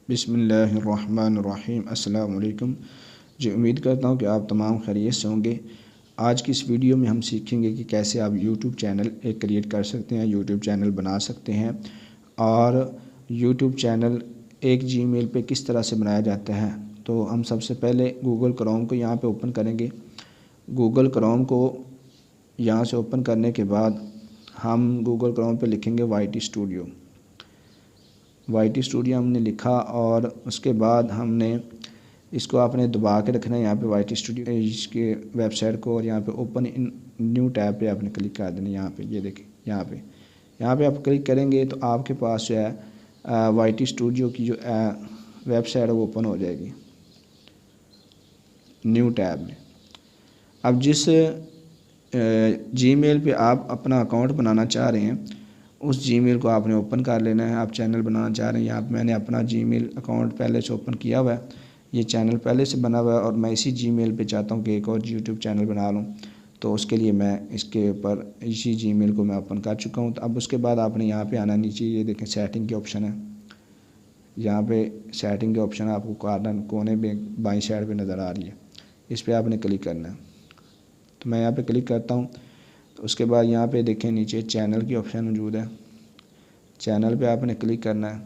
बिस्मिल्लाहिर्रहमानिर्रहीम। अस्सलाम वालेकुम। जी, उम्मीद करता हूँ कि आप तमाम खैरियत से होंगे। आज की इस वीडियो में हम सीखेंगे कि कैसे आप यूट्यूब चैनल एक क्रिएट कर सकते हैं, यूट्यूब चैनल बना सकते हैं और यूट्यूब चैनल एक जीमेल पे किस तरह से बनाया जाता है। तो हम सबसे पहले गूगल क्रोम को यहाँ पे ओपन करेंगे। गूगल क्रोम को यहाँ से ओपन करने के बाद हम गूगल क्रोम पे लिखेंगे YT स्टूडियो। YT स्टूडियो हमने लिखा और उसके बाद हमने इसको आपने दबा के रखना है यहाँ पे YT स्टूडियो इसके वेबसाइट को, और यहाँ पे ओपन इन न्यू टैब पे आपने क्लिक कर देना। यहाँ पे ये देखें, यहाँ पे आप क्लिक करेंगे तो आपके पास जो है YT स्टूडियो की जो वेबसाइट है वो ओपन हो जाएगी न्यू टैब में। अब जिस जीमेल पे आप अपना अकाउंट बनाना चाह रहे हैं उस जीमेल को आपने ओपन कर लेना है। आप चैनल बनाना चाह रहे हैं, यहाँ पे मैंने अपना जीमेल अकाउंट पहले से ओपन किया हुआ है, ये चैनल पहले से बना हुआ है और मैं इसी जीमेल पे चाहता हूँ कि एक और यूट्यूब चैनल बना लूँ। तो उसके लिए मैं इसके ऊपर इसी जीमेल को मैं ओपन कर चुका हूँ। तो अब उसके बाद आपने यहाँ पे आना, नीचे ये देखें सेटिंग के ऑप्शन है, यहाँ पे सेटिंग के ऑप्शन आपको कॉर्नर कोने में बाईं साइड पे नज़र आ रही है, इस पर आपने क्लिक करना है। तो मैं यहाँ पे क्लिक करता हूँ। तो उसके बाद यहाँ पे देखें नीचे चैनल की ऑप्शन मौजूद है, चैनल पे आपने क्लिक करना है।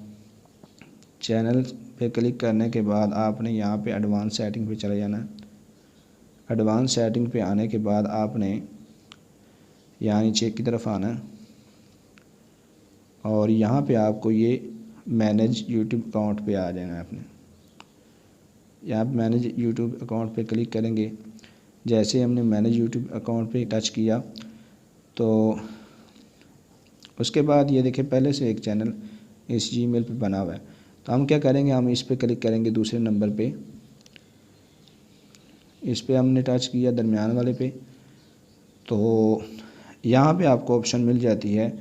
चैनल पे क्लिक करने के बाद आपने यहाँ पे एडवांस सेटिंग पे चले जाना है। एडवांस सेटिंग पे आने के बाद आपने यहाँ नीचे की तरफ आना है और यहाँ पे आपको ये मैनेज यूट्यूब अकाउंट पे आ जाना है। आपने यहाँ पे मैनेज यूट्यूब अकाउंट पे क्लिक करेंगे। जैसे हमने मैनेज यूट्यूब अकाउंट पे टच किया तो उसके बाद ये देखिए पहले से एक चैनल इस जीमेल पे बना हुआ है। तो हम क्या करेंगे, हम इस पे क्लिक करेंगे दूसरे नंबर पे, इस पे हमने टच किया दरमियान वाले पे। तो यहाँ पे आपको ऑप्शन मिल जाती है,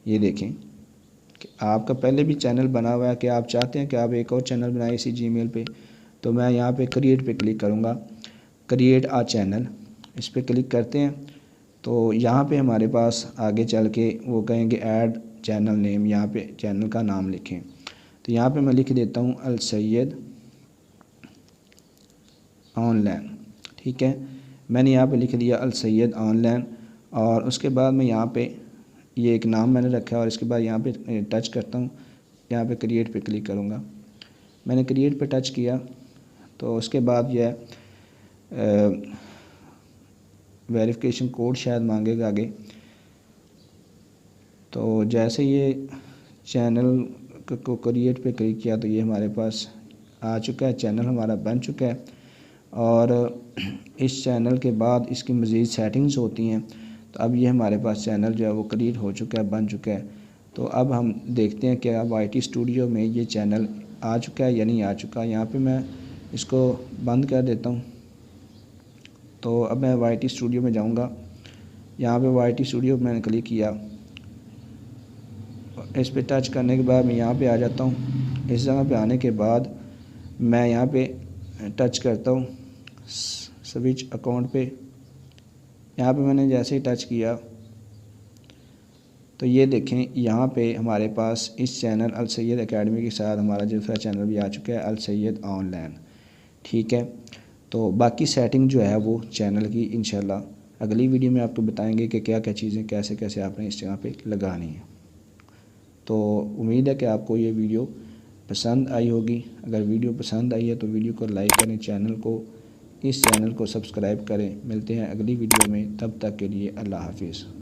ये देखें कि आपका पहले भी चैनल बना हुआ है कि आप चाहते हैं कि आप एक और चैनल बनाएं इसी जीमेल पे। तो मैं यहाँ पे क्रिएट पे क्लिक करूँगा, क्रिएट आ चैनल, इस पर क्लिक करते हैं। तो यहाँ पे हमारे पास आगे चल के वो कहेंगे ऐड चैनल नेम, यहाँ पे चैनल का नाम लिखें। तो यहाँ पे मैं लिख देता हूँ अल सैयद ऑनलाइन। ठीक है, मैंने यहाँ पे लिख दिया अल सैयद ऑनलाइन और उसके बाद मैं यहाँ पे ये एक नाम मैंने रखा है और इसके बाद यहाँ पे टच करता हूँ, यहाँ पे क्रिएट पे क्लिक करूँगा। मैंने क्रिएट पे टच किया तो उसके बाद यह वेरिफिकेशन कोड शायद मांगेगा आगे। तो जैसे ये चैनल को क्रिएट पे क्लिक किया तो ये हमारे पास आ चुका है, चैनल हमारा बन चुका है। और इस चैनल के बाद इसकी मज़ीद सेटिंग्स होती हैं। तो अब ये हमारे पास चैनल जो है वो क्रिएट हो चुका है, बन चुका है। तो अब हम देखते हैं कि अब YT स्टूडियो में ये चैनल आ चुका है या नहीं आ चुका। यहाँ पे मैं इसको बंद कर देता हूँ। तो अब मैं YT स्टूडियो में जाऊँगा, यहाँ पे YT स्टूडियो मैंने क्लिक किया, इस पे टच करने के बाद मैं यहाँ पे आ जाता हूँ। इस जगह पे आने के बाद मैं यहाँ पे टच करता हूँ स्विच अकाउंट पे। यहाँ पे मैंने जैसे ही टच किया तो ये देखें यहाँ पे हमारे पास इस चैनल अल सैयद एकेडमी के साथ हमारा दूसरा चैनल भी आ चुका है, अल सैयद ऑनलाइन। ठीक है, तो बाकी सेटिंग जो है वो चैनल की इंशाल्लाह अगली वीडियो में आपको बताएंगे कि क्या क्या चीज़ें कैसे कैसे आपने इस जगह पे लगानी है। तो उम्मीद है कि आपको ये वीडियो पसंद आई होगी। अगर वीडियो पसंद आई है तो वीडियो को लाइक करें, इस चैनल को सब्सक्राइब करें। मिलते हैं अगली वीडियो में, तब तक के लिए अल्लाह हाफिज़।